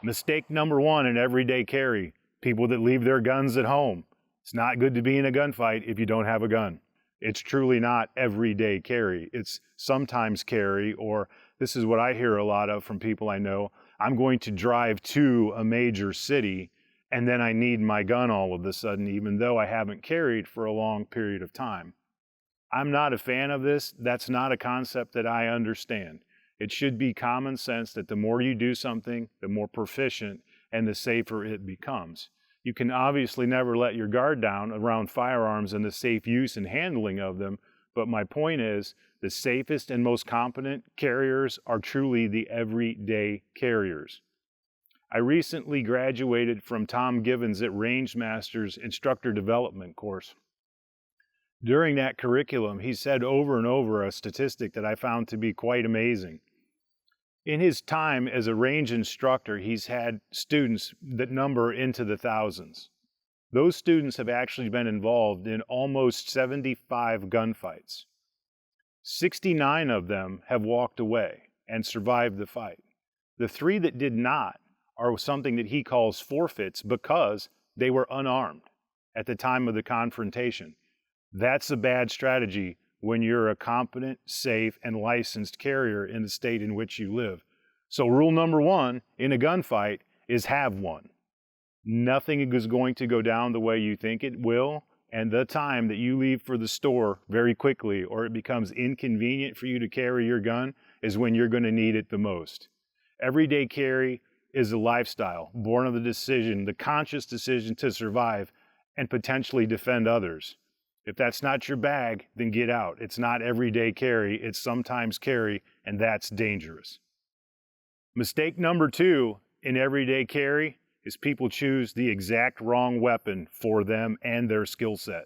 Mistake number one in everyday carry, people that leave their guns at home. It's not good to be in a gunfight if you don't have a gun. It's truly not everyday carry. It's sometimes carry, or this is what I hear a lot of from people I know. I'm going to drive to a major city and then I need my gun all of a sudden, even though I haven't carried for a long period of time. I'm not a fan of this. That's not a concept that I understand. It should be common sense that the more you do something, the more proficient and the safer it becomes. You can obviously never let your guard down around firearms and the safe use and handling of them, but my point is the safest and most competent carriers are truly the everyday carriers. I recently graduated from Tom Givens at Range Masters Instructor Development course. During that curriculum, he said over and over a statistic that I found to be quite amazing. In his time as a range instructor, he's had students that number into the thousands. Those students have actually been involved in almost 75 gunfights. 69 of them have walked away and survived the fight. The 3 that did not are something that he calls forfeits because they were unarmed at the time of the confrontation. That's a bad strategy when you're a competent, safe, and licensed carrier in the state in which you live. So rule number 1 in a gunfight is have one. Nothing is going to go down the way you think it will, and the time that you leave for the store very quickly or it becomes inconvenient for you to carry your gun is when you're going to need it the most. Everyday carry is a lifestyle born of the decision, the conscious decision to survive and potentially defend others. If that's not your bag, then get out. It's not everyday carry, it's sometimes carry, and that's dangerous. Mistake number 2 in everyday carry is people choose the exact wrong weapon for them and their skill set.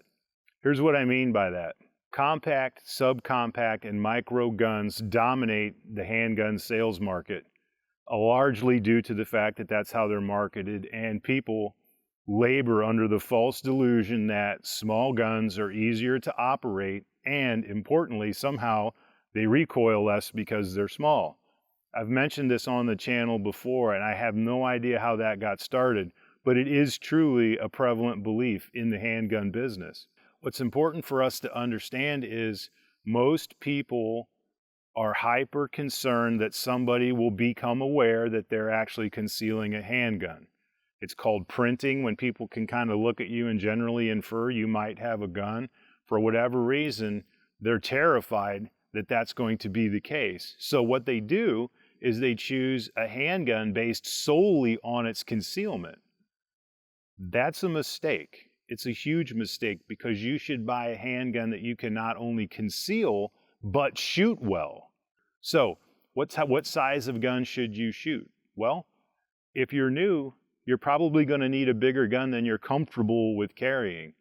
Here's what I mean by that. Compact, subcompact, and micro guns dominate the handgun sales market, largely due to the fact that that's how they're marketed, and people labor under the false delusion that small guns are easier to operate and, importantly, somehow they recoil less because they're small. I've mentioned this on the channel before and I have no idea how that got started, but it is truly a prevalent belief in the handgun business. What's important for us to understand is most people are hyper concerned that somebody will become aware that they're actually concealing a handgun. It's called printing, when people can kind of look at you and generally infer you might have a gun. For whatever reason, they're terrified that that's going to be the case. So what they do is they choose a handgun based solely on its concealment. That's a mistake. It's a huge mistake because you should buy a handgun that you can not only conceal, but shoot well. So what size of gun should you shoot? Well, if you're new, you're probably going to need a bigger gun than you're comfortable with carrying.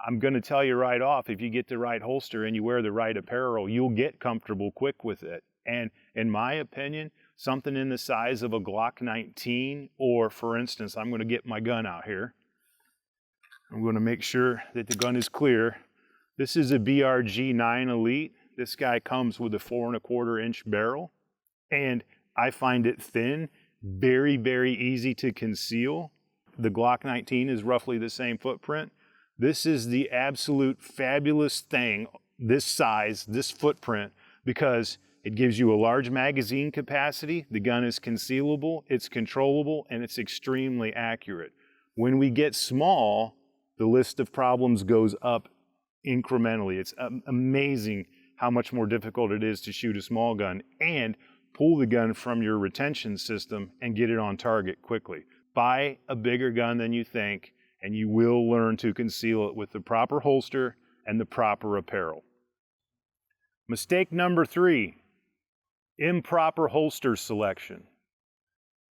I'm going to tell you right off, if you get the right holster and you wear the right apparel, you'll get comfortable quick with it. And in my opinion, something in the size of a Glock 19, or for instance, I'm going to get my gun out here. I'm going to make sure that the gun is clear. This is a BRG 9 Elite. This guy comes with a 4 1/4 inch barrel, and I find it thin, very, very easy to conceal. The Glock 19 is roughly the same footprint. This is the absolute fabulous thing, this size, this footprint, because it gives you a large magazine capacity, the gun is concealable, it's controllable, and it's extremely accurate. When we get small, the list of problems goes up incrementally. It's amazing how much more difficult it is to shoot a small gun and pull the gun from your retention system and get it on target quickly. Buy a bigger gun than you think, and you will learn to conceal it with the proper holster and the proper apparel. Mistake number 3, improper holster selection.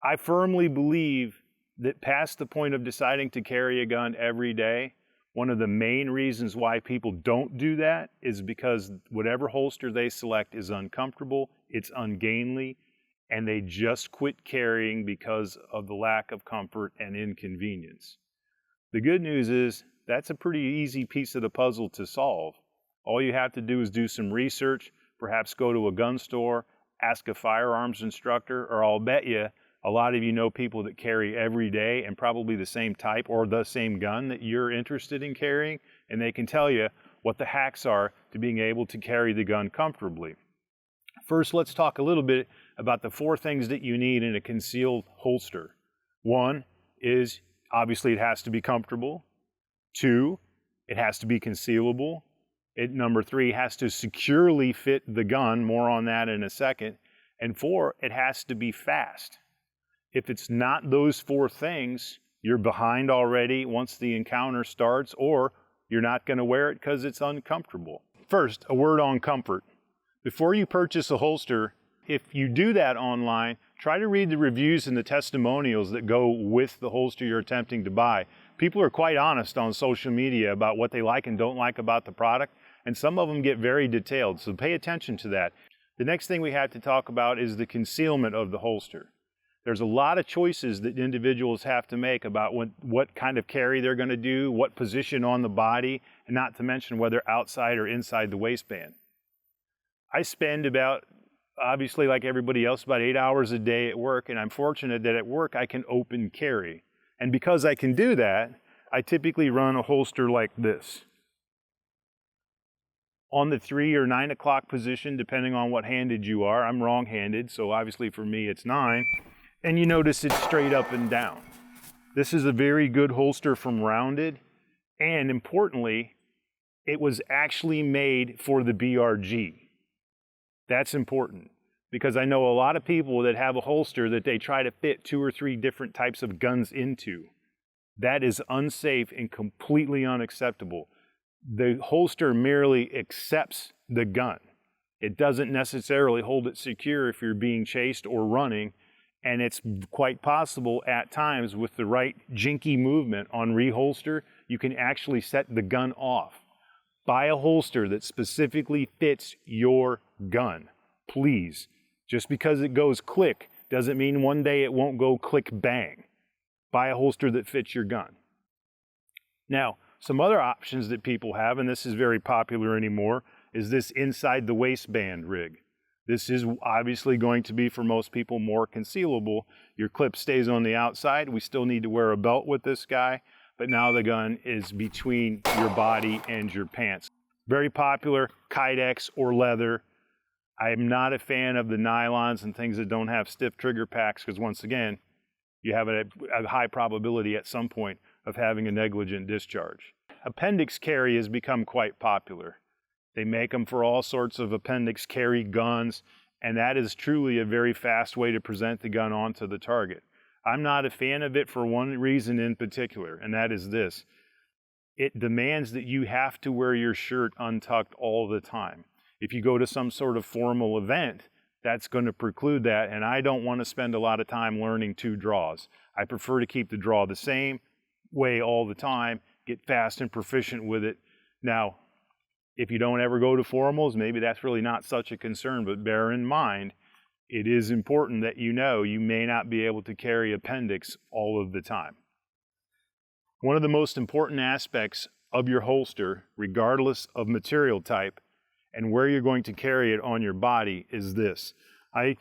I firmly believe that past the point of deciding to carry a gun every day, one of the main reasons why people don't do that is because whatever holster they select is uncomfortable, it's ungainly, and they just quit carrying because of the lack of comfort and inconvenience. The good news is that's a pretty easy piece of the puzzle to solve. All you have to do is do some research, perhaps go to a gun store, ask a firearms instructor, or I'll bet you A lot of you know people that carry every day and probably the same type or the same gun that you're interested in carrying, and they can tell you what the hacks are to being able to carry the gun comfortably. First, let's talk a little bit about the 4 things that you need in a concealed holster. 1 is, obviously, it has to be comfortable. 2, it has to be concealable. Number 3, it has to securely fit the gun. More on that in a second. And 4, it has to be fast. If it's not those 4 things, you're behind already once the encounter starts, or you're not going to wear it because it's uncomfortable. First, a word on comfort. Before you purchase a holster, if you do that online, try to read the reviews and the testimonials that go with the holster you're attempting to buy. People are quite honest on social media about what they like and don't like about the product, and some of them get very detailed, so pay attention to that. The next thing we have to talk about is the concealment of the holster. There's a lot of choices that individuals have to make about what kind of carry they're going to do, what position on the body, and not to mention whether outside or inside the waistband. I spend about, obviously like everybody else, about 8 hours a day at work, and I'm fortunate that at work I can open carry. And because I can do that, I typically run a holster like this. On the 3 or 9 o'clock position, depending on what handed you are. I'm wrong-handed, so obviously for me it's 9. And you notice it's straight up and down. This is a very good holster from Rounded, and importantly, it was actually made for the BRG. That's important, because I know a lot of people that have a holster that they try to fit 2 or 3 different types of guns into. That is unsafe and completely unacceptable. The holster merely accepts the gun. It doesn't necessarily hold it secure if you're being chased or running, and it's quite possible at times with the right jinky movement on reholster, you can actually set the gun off. Buy a holster that specifically fits your gun, please. Just because it goes click doesn't mean one day it won't go click bang. Buy a holster that fits your gun. Now, some other options that people have, and this is very popular anymore, is this inside the waistband rig. This is obviously going to be, for most people, more concealable. Your clip stays on the outside. We still need to wear a belt with this guy, but now the gun is between your body and your pants. Very popular, Kydex or leather. I am not a fan of the nylons and things that don't have stiff trigger packs, because once again, you have a high probability at some point of having a negligent discharge. Appendix carry has become quite popular. They make them for all sorts of appendix carry guns, and that is truly a very fast way to present the gun onto the target. I'm not a fan of it for one reason in particular, and that is this. It demands that you have to wear your shirt untucked all the time. If you go to some sort of formal event, that's going to preclude that, and I don't want to spend a lot of time learning 2 draws. I prefer to keep the draw the same way all the time, get fast and proficient with it. Now, if you don't ever go to formals, maybe that's really not such a concern, but bear in mind, it is important that you know you may not be able to carry appendix all of the time. One of the most important aspects of your holster, regardless of material type and where you're going to carry it on your body, is this. I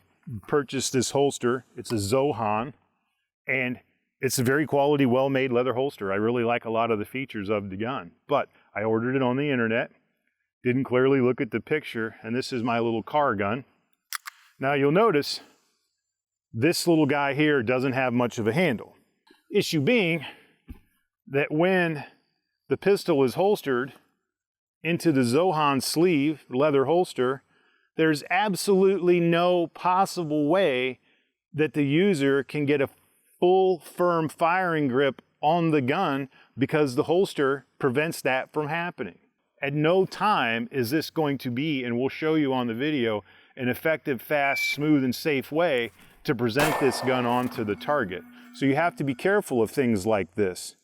purchased this holster. It's a Zohan, and it's a very quality, well-made leather holster. I really like a lot of the features of the gun, but I ordered it on the internet, didn't clearly look at the picture, and this is my little car gun. Now you'll notice this little guy here doesn't have much of a handle. Issue being that when the pistol is holstered into the Zohan sleeve, leather holster, there's absolutely no possible way that the user can get a full, firm firing grip on the gun because the holster prevents that from happening. At no time is this going to be, and we'll show you on the video, an effective, fast, smooth, and safe way to present this gun onto the target. So you have to be careful of things like this.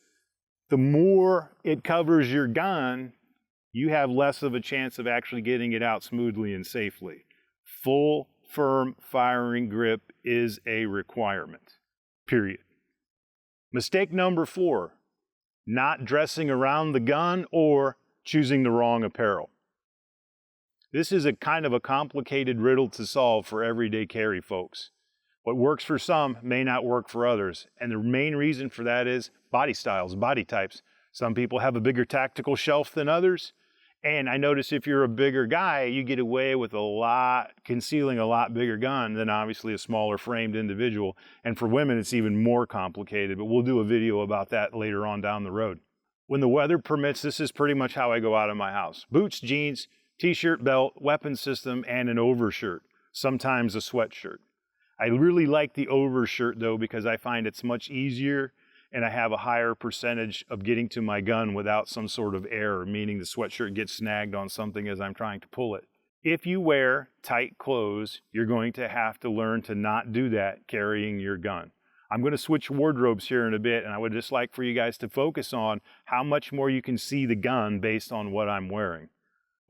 The more it covers your gun, you have less of a chance of actually getting it out smoothly and safely. Full, firm firing grip is a requirement, period. Mistake number 4, not dressing around the gun or choosing the wrong apparel. This is a kind of a complicated riddle to solve for everyday carry folks. What works for some may not work for others. And the main reason for that is body styles, body types. Some people have a bigger tactical shelf than others. And I notice if you're a bigger guy, you get away with concealing a lot bigger gun than obviously a smaller framed individual. And for women, it's even more complicated, but we'll do a video about that later on down the road. When the weather permits, this is pretty much how I go out of my house. Boots, jeans, t-shirt, belt, weapon system, and an overshirt, sometimes a sweatshirt. I really like the overshirt though because I find it's much easier and I have a higher percentage of getting to my gun without some sort of error, meaning the sweatshirt gets snagged on something as I'm trying to pull it. If you wear tight clothes, you're going to have to learn to not do that carrying your gun. I'm going to switch wardrobes here in a bit, and I would just like for you guys to focus on how much more you can see the gun based on what I'm wearing.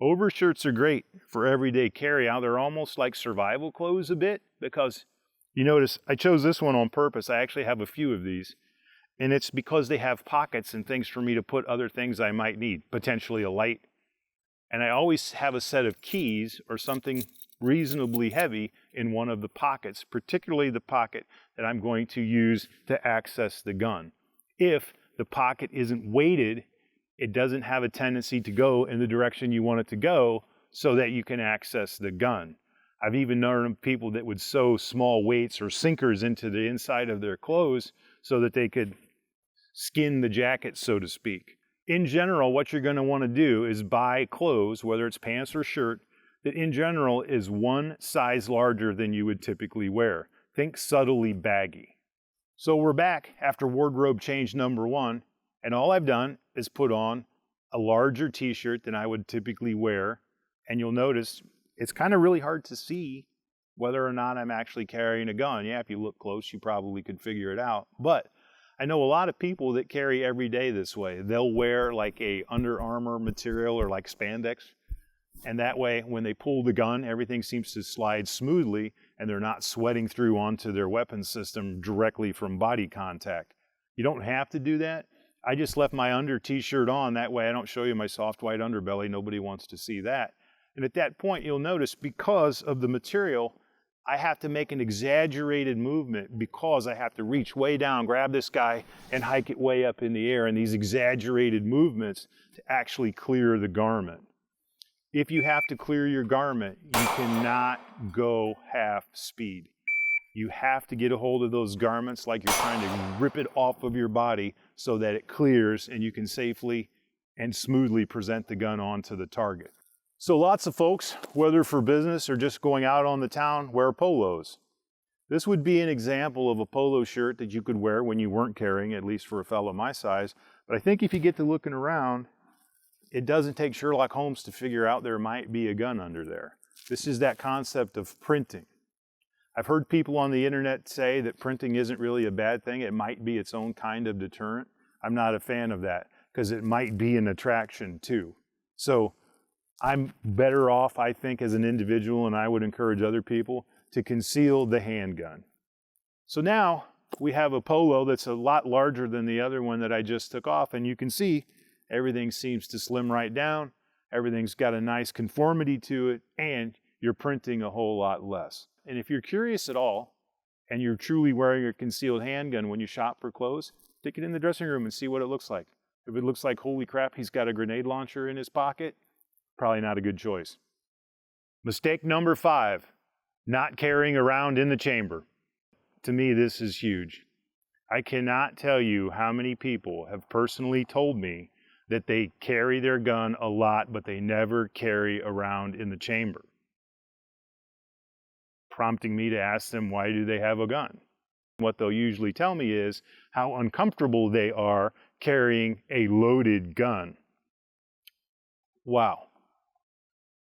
Overshirts are great for everyday carry out. They're almost like survival clothes a bit because you notice I chose this one on purpose. I actually have a few of these, and it's because they have pockets and things for me to put other things I might need, potentially a light. And I always have a set of keys or something reasonably heavy in one of the pockets, particularly the pocket that I'm going to use to access the gun. If the pocket isn't weighted, it doesn't have a tendency to go in the direction you want it to go so that you can access the gun. I've even known of people that would sew small weights or sinkers into the inside of their clothes so that they could skin the jacket, so to speak. In general, what you're going to want to do is buy clothes, whether it's pants or shirt, that in general is one size larger than you would typically wear. Think subtly baggy. So we're back after wardrobe change number 1, and all I've done is put on a larger t-shirt than I would typically wear, and you'll notice it's kind of really hard to see whether or not I'm actually carrying a gun. Yeah, if you look close, you probably could figure it out. But I know a lot of people that carry every day this way. They'll wear like a Under Armour material or like spandex. And that way, when they pull the gun, everything seems to slide smoothly and they're not sweating through onto their weapon system directly from body contact. You don't have to do that. I just left my under t-shirt on. That way I don't show you my soft white underbelly. Nobody wants to see that. And at that point, you'll notice because of the material, I have to make an exaggerated movement because I have to reach way down, grab this guy, and hike it way up in the air in these exaggerated movements to actually clear the garment. If you have to clear your garment, you cannot go half speed. You have to get a hold of those garments like you're trying to rip it off of your body so that it clears and you can safely and smoothly present the gun onto the target. So lots of folks, whether for business or just going out on the town, wear polos. This would be an example of a polo shirt that you could wear when you weren't carrying, at least for a fellow my size. But I think if you get to looking around, it doesn't take Sherlock Holmes to figure out there might be a gun under there. This is that concept of printing. I've heard people on the internet say that printing isn't really a bad thing. It might be its own kind of deterrent. I'm not a fan of that because it might be an attraction too. So I'm better off, I think, as an individual, and I would encourage other people to conceal the handgun. So now we have a polo that's a lot larger than the other one that I just took off, and you can see everything seems to slim right down. Everything's got a nice conformity to it, and you're printing a whole lot less. And if you're curious at all, and you're truly wearing a concealed handgun when you shop for clothes, stick it in the dressing room and see what it looks like. If it looks like, holy crap, he's got a grenade launcher in his pocket, probably not a good choice. Mistake number 5, not carrying around in the chamber. To me, this is huge. I cannot tell you how many people have personally told me that they carry their gun a lot, but they never carry around in the chamber, prompting me to ask them, why do they have a gun? What they'll usually tell me is how uncomfortable they are carrying a loaded gun. Wow.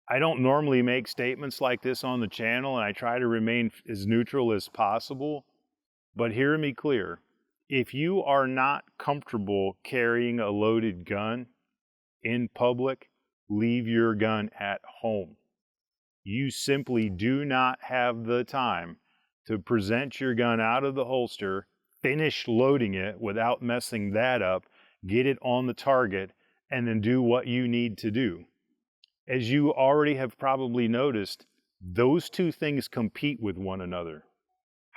I don't normally make statements like this on the channel, and I try to remain as neutral as possible, but hear me clear. If you are not comfortable carrying a loaded gun in public, leave your gun at home. You simply do not have the time to present your gun out of the holster, finish loading it without messing that up, get it on the target, and then do what you need to do. As you already have probably noticed, those two things compete with one another.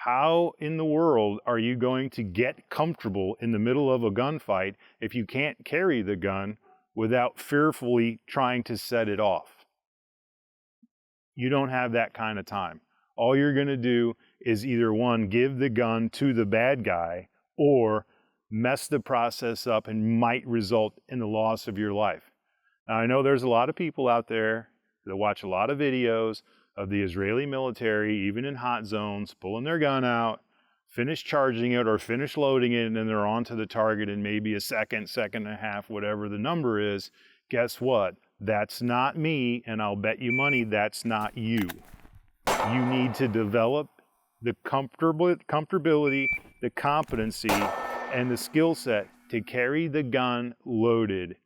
How in the world are you going to get comfortable in the middle of a gunfight if you can't carry the gun without fearfully trying to set it off? You don't have that kind of time. All you're going to do is either one, give the gun to the bad guy, or mess the process up and might result in the loss of your life. Now, I know there's a lot of people out there that watch a lot of videos of the Israeli military, even in hot zones, pulling their gun out, finish charging it or finish loading it, and then they're onto the target in maybe a second, second and a half, whatever the number is. Guess what? That's not me, and I'll bet you money that's not you. You need to develop the comfortability, the competency, and the skill set to carry the gun loaded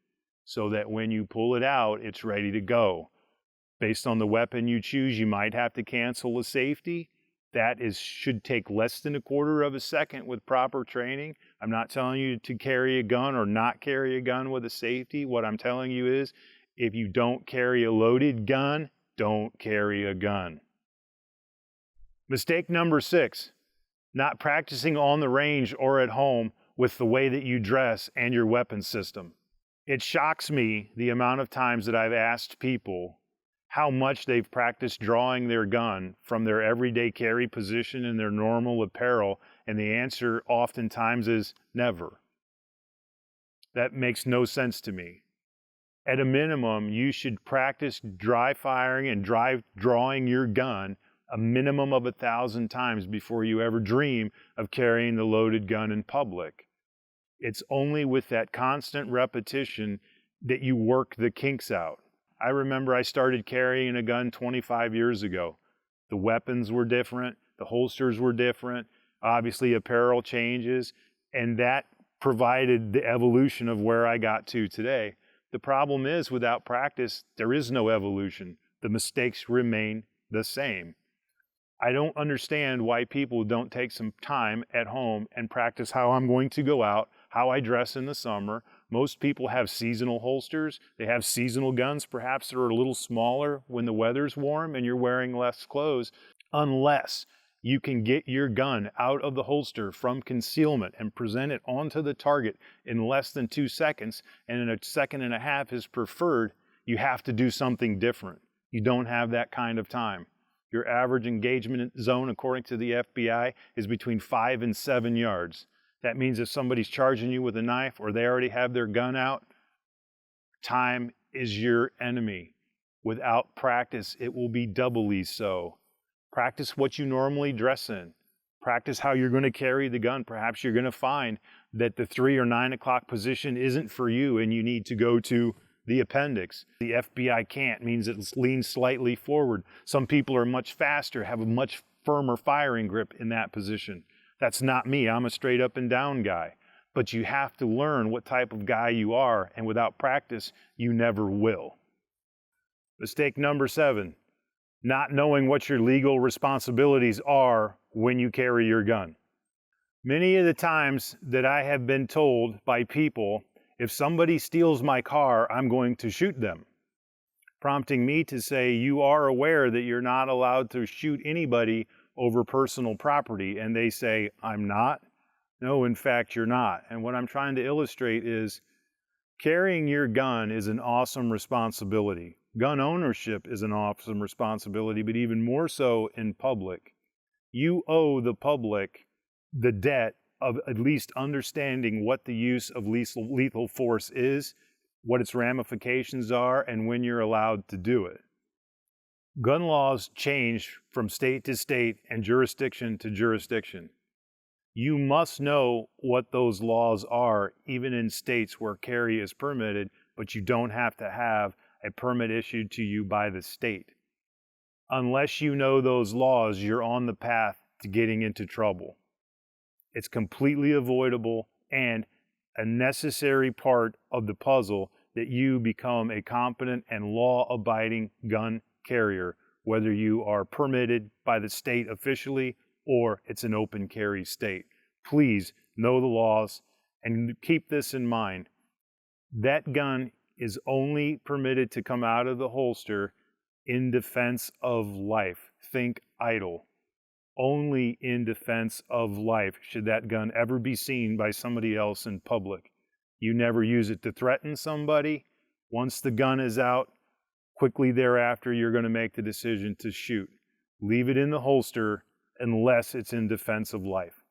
so that when you pull it out, it's ready to go. Based on the weapon you choose, you might have to cancel a safety. That should take less than a quarter of a second with proper training. I'm not telling you to carry a gun or not carry a gun with a safety. What I'm telling you is, if you don't carry a loaded gun, don't carry a gun. Mistake number 6, not practicing on the range or at home with the way that you dress and your weapon system. It shocks me the amount of times that I've asked people how much they've practiced drawing their gun from their everyday carry position in their normal apparel, and the answer oftentimes is never. That makes no sense to me. At a minimum, you should practice dry firing and dry drawing your gun a minimum of 1,000 times before you ever dream of carrying the loaded gun in public. It's only with that constant repetition that you work the kinks out. I remember I started carrying a gun 25 years ago. The weapons were different, the holsters were different, obviously apparel changes, and that provided the evolution of where I got to today. The problem is, without practice, there is no evolution. The mistakes remain the same. I don't understand why people don't take some time at home and practice how I'm going to go out, how I dress in the summer. Most people have seasonal holsters. They have seasonal guns. Perhaps they're a little smaller when the weather's warm and you're wearing less clothes, unless you can get your gun out of the holster from concealment and present it onto the target in less than 2 seconds, and in a second and a half is preferred. You have to do something different. You don't have that kind of time. Your average engagement zone, according to the FBI, is between 5 and 7 yards. That means if somebody's charging you with a knife or they already have their gun out, time is your enemy. Without practice, it will be doubly so. Practice what you normally dress in. Practice how you're going to carry the gun. Perhaps you're going to find that the 3 or 9 o'clock position isn't for you and you need to go to the appendix. The FBI can't means it leans slightly forward. Some people are much faster, have a much firmer firing grip in that position. That's not me. I'm a straight up and down guy. But you have to learn what type of guy you are, and without practice, you never will. Mistake number 7, not knowing what your legal responsibilities are when you carry your gun. Many of the times that I have been told by people, if somebody steals my car, I'm going to shoot them, prompting me to say, you are aware that you're not allowed to shoot anybody over personal property. And they say, I'm not. No, in fact, you're not. And what I'm trying to illustrate is carrying your gun is an awesome responsibility. Gun ownership is an awesome responsibility, but even more so in public. You owe the public the debt of at least understanding what the use of lethal force is, what its ramifications are, and when you're allowed to do it. Gun laws change from state to state and jurisdiction to jurisdiction. You must know what those laws are, even in states where carry is permitted, but you don't have to have a permit issued to you by the state. Unless you know those laws, you're on the path to getting into trouble. It's completely avoidable and a necessary part of the puzzle that you become a competent and law-abiding gun carrier, whether you are permitted by the state officially or it's an open carry state. Please know the laws and keep this in mind. That gun is only permitted to come out of the holster in defense of life. Think idle. Only in defense of life should that gun ever be seen by somebody else in public. You never use it to threaten somebody. Once the gun is out, quickly thereafter, you're going to make the decision to shoot. Leave it in the holster unless it's in defense of life.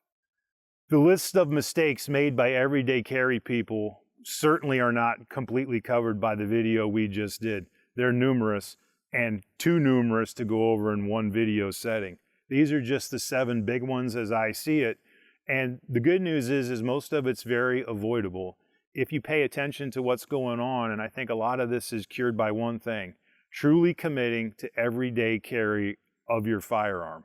The list of mistakes made by everyday carry people certainly are not completely covered by the video we just did. They're numerous, and too numerous to go over in one video setting. These are just the 7 big ones as I see it. And the good news is most of it's very avoidable if you pay attention to what's going on. And I think a lot of this is cured by one thing: truly committing to everyday carry of your firearm.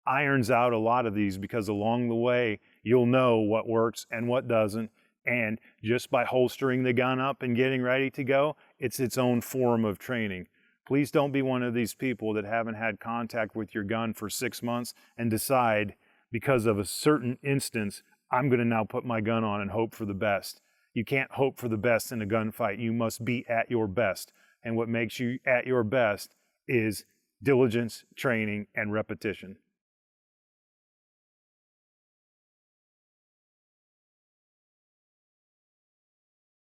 Irons out a lot of these, because along the way, you'll know what works and what doesn't. And just by holstering the gun up and getting ready to go, it's its own form of training. Please don't be one of these people that haven't had contact with your gun for 6 months and decide, because of a certain instance, I'm going to now put my gun on and hope for the best. You can't hope for the best in a gunfight. You must be at your best. And what makes you at your best is diligence, training, and repetition.